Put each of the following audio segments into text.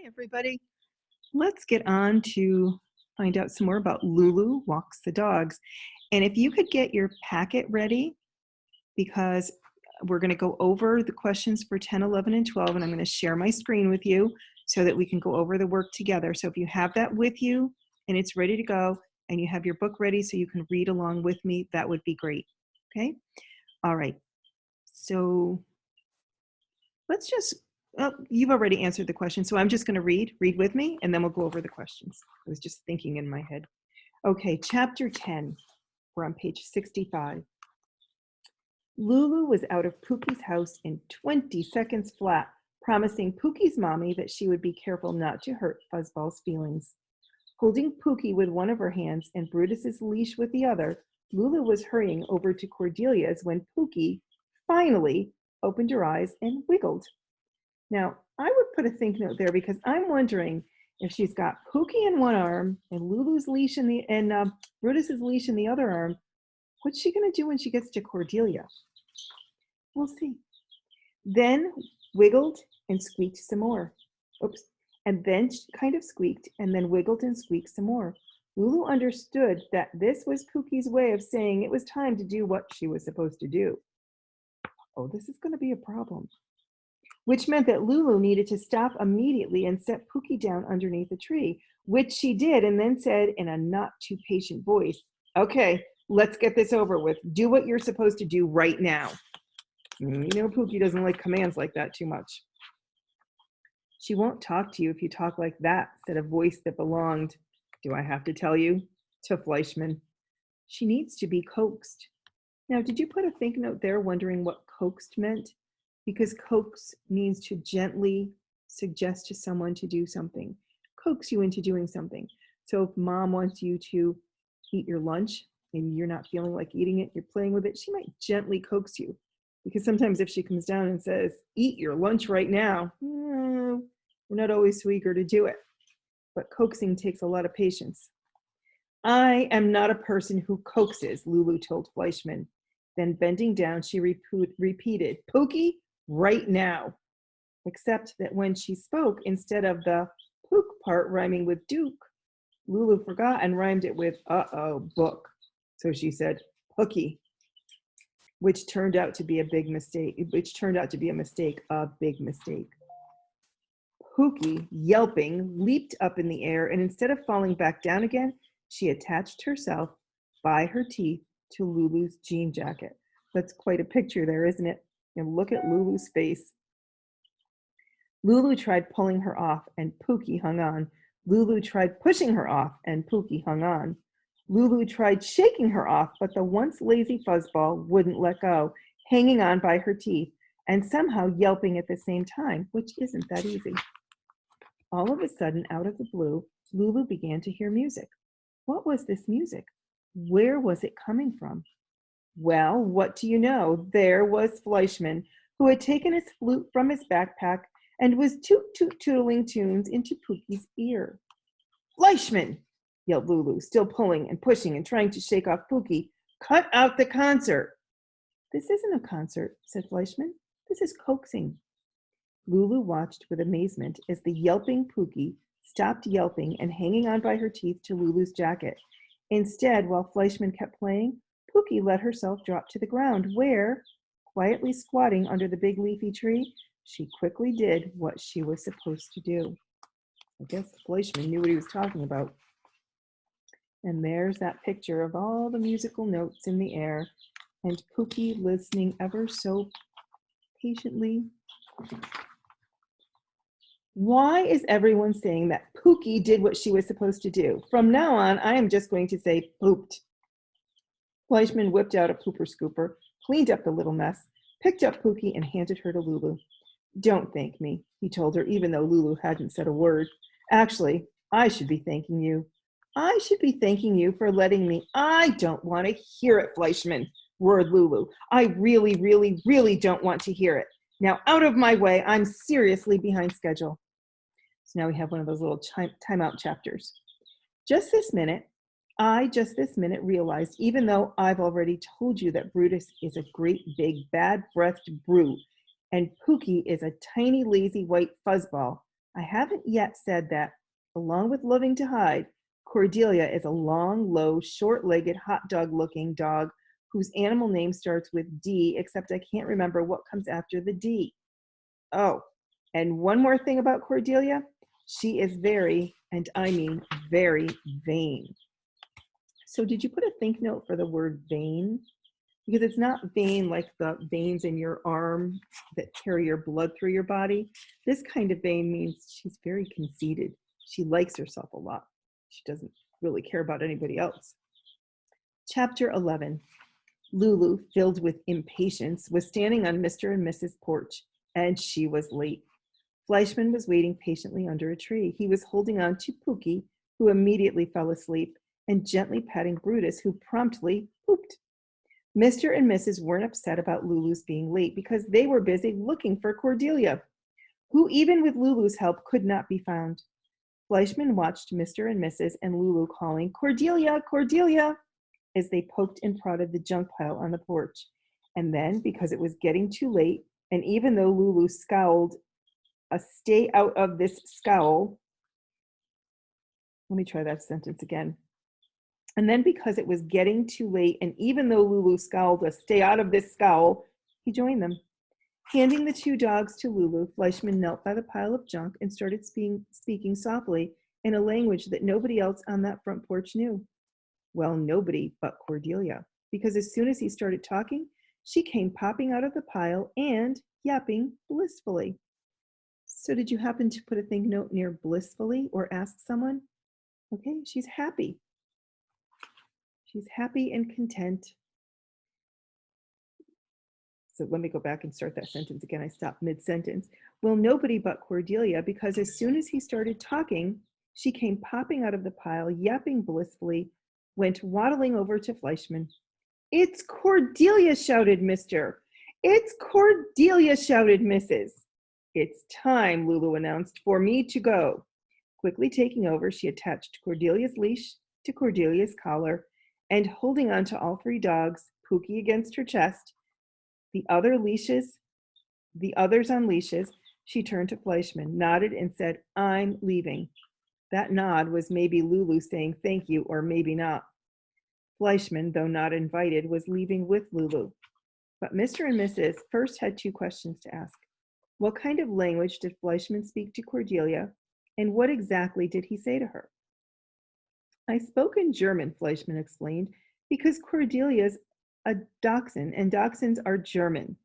Hi, everybody. Let's get on to find out some more about Lulu Walks the Dogs. And if you could get your packet ready, because we're going to go over the questions for 10, 11, and 12, and I'm going to share my screen with you so that we can go over the work together. So if you have that with you and it's ready to go, and you have your book ready so you can read along with me, that would be great. Okay? All right. So let's just, well, you've already answered the question, so I'm just going to read with me, and then we'll go over the questions. I was just thinking in my head. Okay, chapter 10, we're on page 65. Lulu was out of Pookie's house in 20 seconds flat, promising Pookie's mommy that she would be careful not to hurt Fuzzball's feelings. Holding Pookie with one of her hands and Brutus's leash with the other, Lulu was hurrying over to Cordelia's when Pookie finally opened her eyes and wiggled. Now, I would put a think note there because I'm wondering if she's got Pookie in one arm and Lulu's leash in the Brutus's leash in the other arm. What's she gonna do when she gets to Cordelia? We'll see. Then wiggled and squeaked some more. Oops. And then she kind of squeaked and then wiggled and squeaked some more. Lulu understood that this was Pookie's way of saying it was time to do what she was supposed to do. Oh, this is going to be a problem. Which meant that Lulu needed to stop immediately and set Pookie down underneath a tree, which she did, and then said in a not too patient voice, "Okay, let's get this over with. Do what you're supposed to do right now." You know, Pookie doesn't like commands like that too much. "She won't talk to you if you talk like that," said a voice that belonged, do I have to tell you, to Fleischman. "She needs to be coaxed." Now, did you put a think note there wondering what coaxed meant? Because coax means to gently suggest to someone to do something, coax you into doing something. So if mom wants you to eat your lunch and you're not feeling like eating it, you're playing with it, she might gently coax you. Because sometimes if she comes down and says, "Eat your lunch right now," we're not always so eager to do it. But coaxing takes a lot of patience. "I am not a person who coaxes," Lulu told Fleischman. Then bending down, she repeated, "Pookie, right now." Except that when she spoke, instead of the pook part rhyming with Duke, Lulu forgot and rhymed it with book. So she said, "Pookie," which turned out to be a big mistake, a big mistake. Pookie, yelping, leaped up in the air, and instead of falling back down again, she attached herself by her teeth to Lulu's jean jacket. That's quite a picture there, isn't it? And look at Lulu's face. Lulu tried pulling her off, and Pookie hung on. Lulu tried pushing her off, and Pookie hung on. Lulu tried shaking her off, but the once lazy Fuzzball wouldn't let go, hanging on by her teeth, and somehow yelping at the same time, which isn't that easy. All of a sudden, out of the blue, Lulu began to hear music. What was this music? Where was it coming from? Well, what do you know? There was Fleischman, who had taken his flute from his backpack and was tootling tunes into Pookie's ear. "Fleischman!" yelled Lulu, still pulling and pushing and trying to shake off Pookie. "Cut out the concert!" "This isn't a concert," said Fleischman. "This is coaxing." Lulu watched with amazement as the yelping Pookie stopped yelping and hanging on by her teeth to Lulu's jacket. Instead, while Fleischman kept playing, Pookie let herself drop to the ground where, quietly squatting under the big leafy tree, she quickly did what she was supposed to do. I guess Fleischman knew what he was talking about. And there's that picture of all the musical notes in the air and Pookie listening ever so patiently. Why is everyone saying that Pookie did what she was supposed to do? From now on, I am just going to say pooped. Fleischman whipped out a pooper scooper, cleaned up the little mess, picked up Pookie, and handed her to Lulu. "Don't thank me," he told her, even though Lulu hadn't said a word. "Actually, I should be thanking you. I should be thanking you for letting me—" "I don't want to hear it, Fleischman," roared Lulu. "I really, really, really don't want to hear it. Now out of my way, I'm seriously behind schedule." So now we have one of those little timeout chapters. Just this minute realized, even though I've already told you that Brutus is a great big bad-breathed brute and Pookie is a tiny lazy white fuzzball, I haven't yet said that, along with loving to hide, Cordelia is a long, low, short-legged, hot dog-looking dog whose animal name starts with D, except I can't remember what comes after the D. Oh, and one more thing about Cordelia. She is very, and I mean very, vain. So did you put a think note for the word vain? Because it's not vein like the veins in your arm that carry your blood through your body. This kind of vain means she's very conceited. She likes herself a lot. She doesn't really care about anybody else. Chapter 11. Lulu, filled with impatience, was standing on Mr. and Mrs. porch, and she was late. Fleischmann was waiting patiently under a tree. He was holding on to Pookie, who immediately fell asleep, and gently patting Brutus, who promptly pooped. Mr. and Mrs. weren't upset about Lulu's being late because they were busy looking for Cordelia, who even with Lulu's help could not be found. Fleischmann watched Mr. and Mrs. and Lulu calling, "Cordelia, Cordelia," as they poked and prodded the junk pile on the porch. And then, because it was getting too late, and even though Lulu scowled a "stay out of this scowl," let me try that sentence again. And then because it was getting too late, and even though Lulu scowled a "stay out of this scowl," he joined them. Handing the two dogs to Lulu, Fleischmann knelt by the pile of junk and started speaking softly in a language that nobody else on that front porch knew. Well, nobody but Cordelia, because as soon as he started talking, she came popping out of the pile and yapping blissfully. So did you happen to put a think note near blissfully or ask someone? Okay, she's happy. She's happy and content. So let me go back and start that sentence again. I stopped mid-sentence. Well, nobody but Cordelia, because as soon as he started talking, she came popping out of the pile, yapping blissfully, went waddling over to Fleischmann. "It's Cordelia," shouted Mr. "It's Cordelia," shouted Mrs. "It's time," Lulu announced, "for me to go." Quickly taking over, she attached Cordelia's leash to Cordelia's collar, and holding on to all three dogs, Pookie against her chest, the others on leashes, she turned to Fleischmann, nodded, and said, "I'm leaving." That nod was maybe Lulu saying thank you, or maybe not. Fleischmann, though not invited, was leaving with Lulu. But Mr. and Mrs. first had two questions to ask. What kind of language did Fleischmann speak to Cordelia, and what exactly did he say to her? "I spoke in German," Fleischmann explained, "because Cordelia's a dachshund, and dachshunds are German.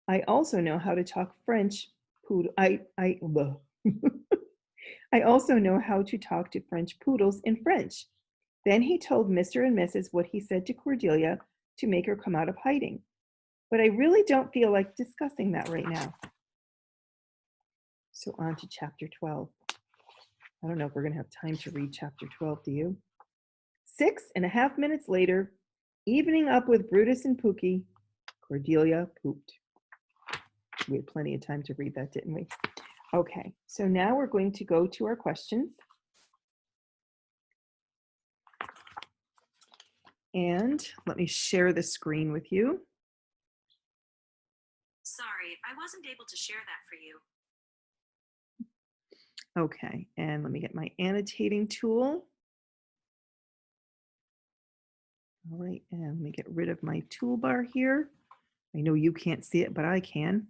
I also know how to talk French poodle. I also know how to talk to French poodles in French." Then he told Mr. and Mrs. what he said to Cordelia to make her come out of hiding. But I really don't feel like discussing that right now. So on to chapter 12. I don't know if we're going to have time to read chapter 12, do you? 6.5 minutes later, evening up with Brutus and Pookie, Cordelia pooped. We had plenty of time to read that, didn't we? Okay, so now we're going to go to our questions. And let me share the screen with you. Sorry, I wasn't able to share that for you. Okay, and let me get my annotating tool. All right, and let me get rid of my toolbar here. I know you can't see it, but I can.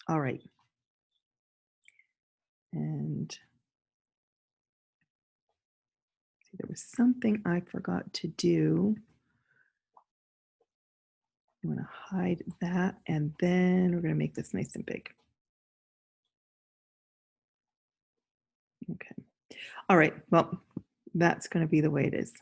All right. And see, there was something I forgot to do. I'm going to hide that, and then we're going to make this nice and big. Okay. All right, well, that's going to be the way it is.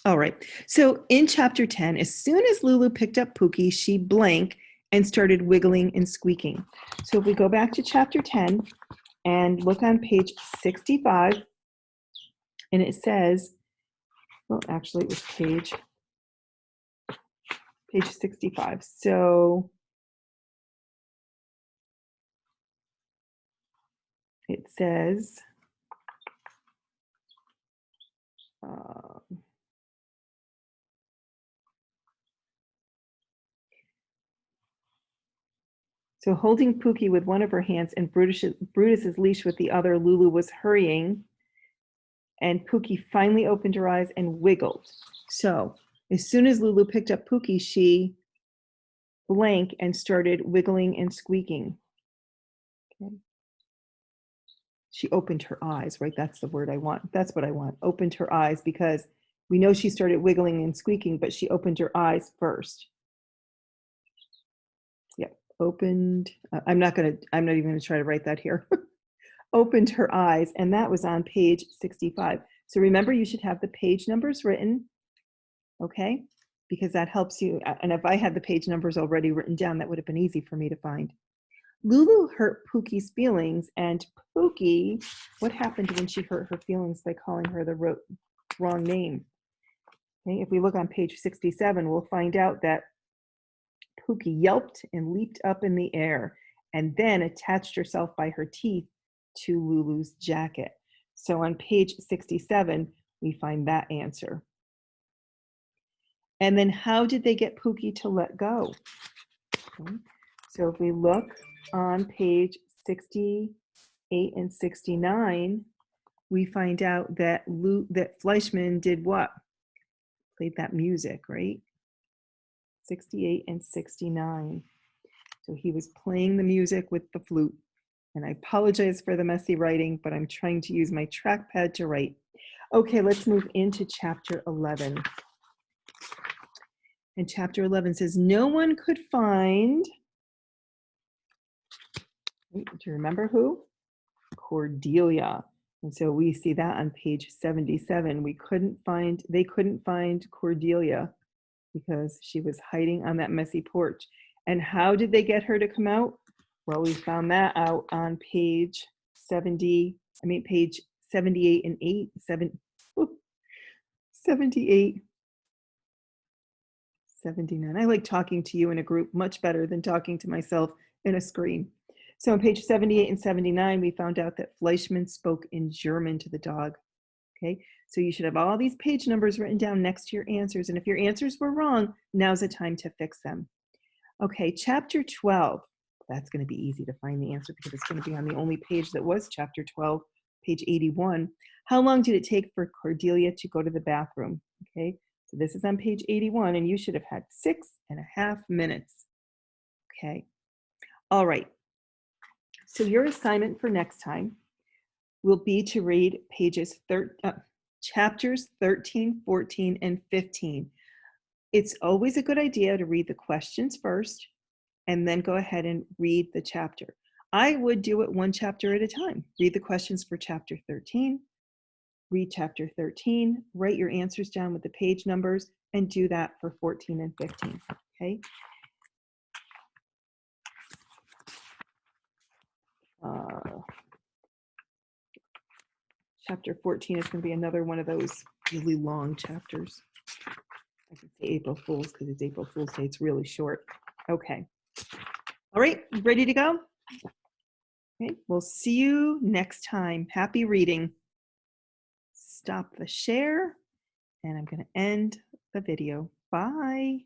All right, so in chapter 10, as soon as Lulu picked up Pookie, she blanked and started wiggling and squeaking. So if we go back to chapter 10 and look on page 65, and it says, well, actually it was page 65. So it says, So holding Pookie with one of her hands and Brutus's leash with the other, Lulu was hurrying, and Pookie finally opened her eyes and wiggled. So as soon as Lulu picked up Pookie, she blanked and started wiggling and squeaking. Okay. She opened her eyes, right? That's the word I want. That's what I want. Opened her eyes, because we know she started wiggling and squeaking, but she opened her eyes first. Yep, opened. I'm not even gonna try to write that here. Opened her eyes, and that was on page 65. So remember, you should have the page numbers written, okay? Because that helps you. And if I had the page numbers already written down, that would have been easy for me to find. Lulu hurt Pookie's feelings, and Pookie, what happened when she hurt her feelings by calling her the wrong name? Okay, if we look on page 67, we'll find out that Pookie yelped and leaped up in the air and then attached herself by her teeth to Lulu's jacket. So on page 67, we find that answer. And then how did they get Pookie to let go? Okay. So if we look on page 68 and 69, we find out that Fleischman did what? Played that music, right? 68 and 69. So he was playing the music with the flute. And I apologize for the messy writing, but I'm trying to use my trackpad to write. Okay, let's move into chapter 11. And chapter 11 says, no one could find, do you remember who? Cordelia. And so we see that on page 77. They couldn't find Cordelia because she was hiding on that messy porch. And how did they get her to come out? Well, we found that out on page 78 and 78, 79. I like talking to you in a group much better than talking to myself in a screen. So on page 78 and 79, we found out that Fleischman spoke in German to the dog. Okay, so you should have all these page numbers written down next to your answers. And if your answers were wrong, now's the time to fix them. Okay, chapter 12. That's going to be easy to find the answer because it's going to be on the only page that was chapter 12, page 81. How long did it take for Cordelia to go to the bathroom? Okay, so this is on page 81, and you should have had 6.5 minutes. Okay, all right. So your assignment for next time will be to read chapters 13, 14, and 15. It's always a good idea to read the questions first and then go ahead and read the chapter. I would do it one chapter at a time. Read the questions for chapter 13, read chapter 13, write your answers down with the page numbers, and do that for 14 and 15, okay? Chapter 14 is going to be another one of those really long chapters. I could say April Fool's because it's April Fool's Day. It's really short. Okay. All right, ready to go? Okay, we'll see you next time. Happy reading. Stop the share, and I'm going to end the video. Bye.